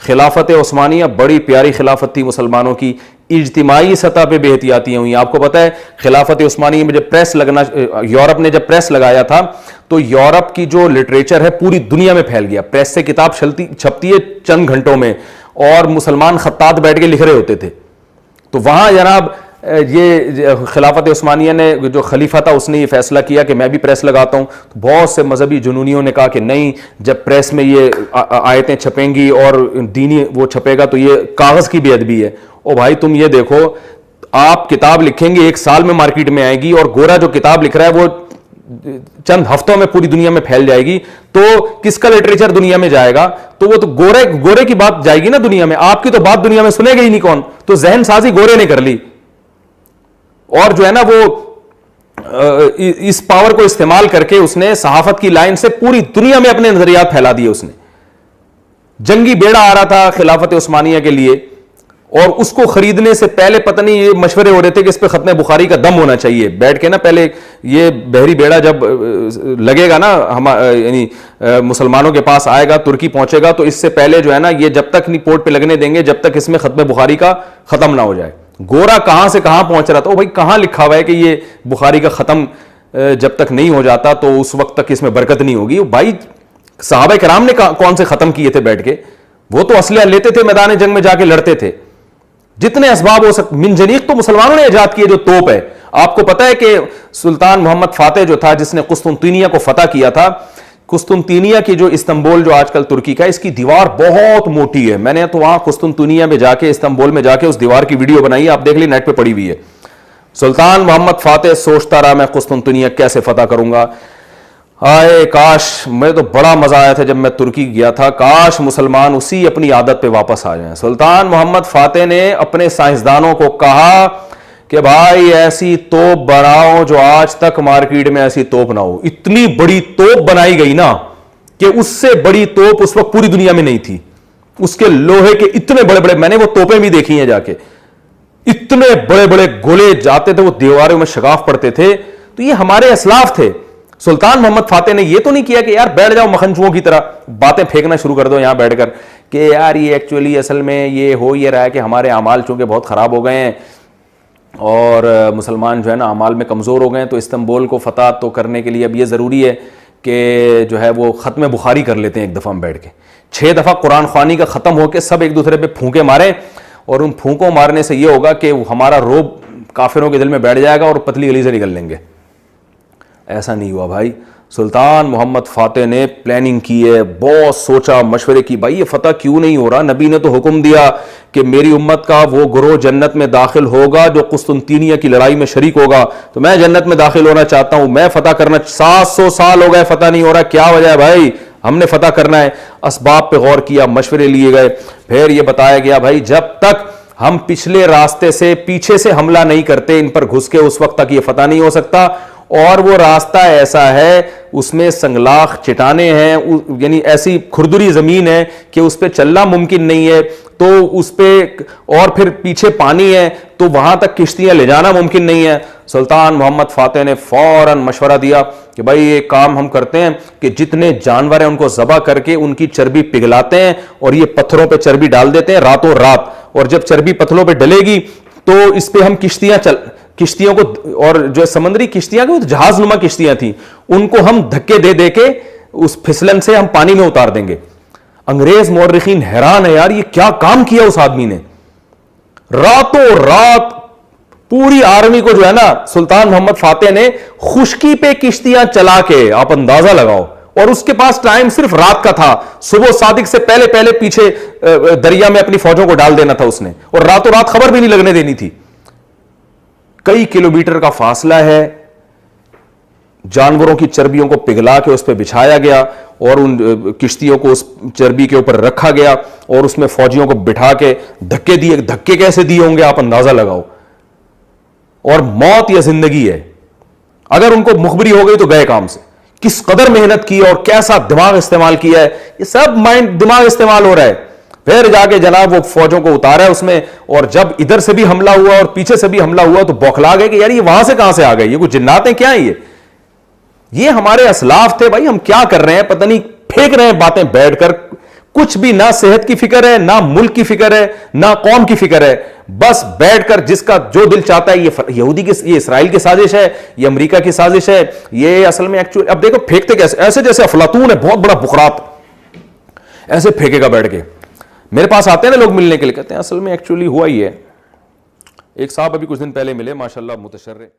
खिलाफत उस्मानिया बड़ी प्यारी खिलाफत थी मुसलमानों की, इज्तिमाई सतह पे बेहतियातियां हुई। आपको पता है खिलाफत उस्मानिया में जब प्रेस लगना, यूरोप ने जब प्रेस लगाया था तो यूरोप की जो लिटरेचर है पूरी दुनिया में फैल गया। प्रेस से किताब छपती है चंद घंटों में, और मुसलमान खत्तात बैठ के लिख रहे होते थे। तो वहां जनाब ये खिलाफत उस्मानिया ने, जो खलीफा था उसने ये फैसला किया कि मैं भी प्रेस लगाता हूं। तो बहुत से मजहबी जुनूनियों ने कहा कि नहीं, जब प्रेस में ये आयतें छपेंगी और दीनी वो छपेगा तो ये कागज की बेअदबी है। ओ भाई तुम ये देखो, आप किताब लिखेंगे 1 साल में मार्केट में आएगी, और गोरा जो किताब लिख रहा है वो चंद हफ्तों में पूरी दुनिया में फैल जाएगी। तो किसका लिटरेचर दुनिया में जाएगा? तो वो तो गोरे की बात जाएगी ना दुनिया में, आपकी तो बात दुनिया में सुनेगा ही नहीं कौन। तो जहन साजी गोरे ने कर ली, और जो है ना वो इस पावर को इस्तेमाल करके उसने सहाफत की लाइन से पूरी दुनिया में अपने नजरियात फैला दिए। उसने जंगी बेड़ा आ रहा था खिलाफत उस्मानिया के लिए, और उसको खरीदने से पहले पता नहीं ये मशवरे हो रहे थे कि इस पे खत्म बुखारी का दम होना चाहिए। बैठ के ना पहले ये बहरी बेड़ा जब लगेगा ना हम यानी मुसलमानों के पास आएगा, तुर्की पहुंचेगा, तो इससे पहले जो है ना ये जब तक नहीं पोर्ट पे लगने देंगे जब तक इसमें खत्म बुखारी का खत्म ना हो जाए। गोरा कहां से कहां पहुंच रहा था। ओ भाई कहां लिखा हुआ है कि ये बुखारी का खत्म जब तक नहीं हो जाता तो उस वक्त तक इसमें बरकत नहीं होगी। भाई सहाबा किराम ने कौन से खत्म किए थे बैठ के? वो तो असलिया लेते थे, मैदान जंग में जाके लड़ते थे। जितने असबाब हो सकते, मिनजनीक तो मुसलमानों ने इजाद किए, जो तोप है। आपको पता है कि सुल्तान मोहम्मद फातेह जो था, जिसने कुस्तुनतीनिया को फतह किया था, कुस्तुनतीनिया की जो इस्तांबुल जो आजकल तुर्की का, इसकी दीवार बहुत मोटी है। मैंने तो वहां कुस्तुनतीनिया में जाके, इस्तांबुल में जाके उस दीवार की वीडियो बनाई है, आप देख ली, नेट पे पड़ी हुई है। सुल्तान मोहम्मद फातेह सोचता रहा मैं कुस्तुनतीनिया कैसे फतह करूंगा। आए काश, मैं तो बड़ा मजा आया था जब मैं तुर्की गया था, काश मुसलमान उसी अपनी आदत पे वापस आ जाएं। सुल्तान मोहम्मद फातेह ने अपने साइंसदानों को कहा कि भाई ऐसी तोप बनाओ जो आज तक मार्केट में ऐसी तोप ना हो। इतनी बड़ी तोप बनाई गई ना कि उससे बड़ी तोप उस वक्त पूरी दुनिया में नहीं थी। उसके लोहे के इतने बड़े बड़े, मैंने वो तोपें भी देखी हैं जाके, इतने बड़े बड़े गोले जाते थे, वो दीवारों में शगाफ पड़ते थे। तो ये हमारे असलाफ थे। सुल्तान मोहम्मद फातेह ने ये तो नहीं किया कि यार बैठ जाओ मखनचुओं की तरह बातें फेंकना शुरू कर दो यहां बैठकर कि यार ये एक्चुअली असल में ये हो ये रहा है कि हमारे अमाल चूंकि बहुत ख़राब हो गए हैं और मुसलमान जो है ना अमाल में कमज़ोर हो गए हैं, तो इस्तांबुल को फतह तो करने के लिए अब ये ज़रूरी है कि जो है वो ख़त्म बुखारी कर लेते हैं एक दफ़ा हम बैठ के। 6 दफ़ा कुरान ख्वानी का ख़त्म होकर सब एक दूसरे पे फूंके मारें, और उन फूंकों मारने से ये होगा कि हमारा रोब काफिरों के दिल में बैठ जाएगा और पतली गली से निकल लेंगे। ऐसा नहीं हुआ भाई। सुल्तान मोहम्मद फातेह ने प्लानिंग की है, बहुत सोचा मशवरे की, भाई ये फतह क्यों नहीं हो रहा। नबी ने तो हुक्म दिया कि मेरी उम्मत का वो गिरोह जन्नत में दाखिल होगा जो कुस्तुनतीनिया की लड़ाई में शरीक होगा। तो मैं जन्नत में दाखिल होना चाहता हूं, मैं फतह करना। 700 साल हो गए फतह नहीं हो रहा, क्या वजह है भाई? हमने फतह करना है। असबाब पे गौर किया, मशवरे लिए गए, फिर ये बताया गया भाई जब तक हम पिछले रास्ते से पीछे से हमला नहीं करते इन पर घुस के, उस वक्त तक ये फतह नहीं हो सकता। और वो रास्ता ऐसा है, उसमें संगलाख चट्टाने हैं, यानी ऐसी खुरदुरी जमीन है कि उस पर चलना मुमकिन नहीं है, तो उस पर और फिर पीछे पानी है, तो वहां तक किश्तियां ले जाना मुमकिन नहीं है। सुल्तान मोहम्मद फातेह ने फौरन मशवरा दिया कि भाई ये काम हम करते हैं कि जितने जानवर हैं उनको ज़बह करके उनकी चर्बी पिघलाते हैं और ये पत्थरों पे चर्बी डाल देते हैं रातों रात, और जब चर्बी पत्थरों पे डलेगी तो इस पे हम किश्तियों को, और जो समुद्री किश्तियां की जहाज नुमा किश्तियां थी, उनको हम धक्के दे दे के उस फिसलन से हम पानी में उतार देंगे। अंग्रेज मौर्रिखीन हैरान है, यार ये क्या काम किया उस आदमी ने। रातों रात पूरी आर्मी को जो है ना सुल्तान मोहम्मद फातेह ने खुश्की पे किश्तियां चला के, आप अंदाजा लगाओ, और उसके पास टाइम सिर्फ रात का था। सुबह सादिक से पहले पहले पीछे दरिया में अपनी फौजों को डाल देना था उसने, और रातों रात खबर भी नहीं लगने देनी थी। कई किलोमीटर का फासला है, जानवरों की चर्बियों को पिघला के उस पर बिछाया गया और उन किश्तियों को उस चर्बी के ऊपर रखा गया और उसमें फौजियों को बिठा के धक्के दिए। धक्के कैसे दिए होंगे आप अंदाजा लगाओ। और मौत या जिंदगी है, अगर उनको मुखबरी हो गई तो गए काम से। किस कदर मेहनत की और कैसा दिमाग इस्तेमाल किया है, ये सब दिमाग इस्तेमाल हो रहा है। फिर जाके जनाब वो फौजों को उतारा है उसमें, और जब इधर से भी हमला हुआ और पीछे से भी हमला हुआ तो बौखला गए कि यार ये वहां से कहां से आ गए, ये कुछ जिन्नातें क्या है ये हमारे असलाफ थे भाई, हम क्या कर रहे हैं पता नहीं, फेंक रहे हैं बातें बैठकर, कुछ भी ना सेहत की फिक्र है, ना मुल्क की फिक्र है, ना कौम की फिक्र है, बस बैठकर जिसका जो दिल चाहता है, ये यहूदी की, ये इसराइल की साजिश है, ये अमेरिका की साजिश है, ये असल में एक्चुअली अब देखो फेंकते कैसे, ऐसे जैसे अफलातून है बहुत बड़ा बुकरात, ऐसे फेंकेगा बैठ के। मेरे पास आते हैं ना लोग मिलने के लिए, कहते हैं असल में एक्चुअली हुआ ही है। एक साहब अभी कुछ दिन पहले मिले, माशाल्लाह मुतशर्रे।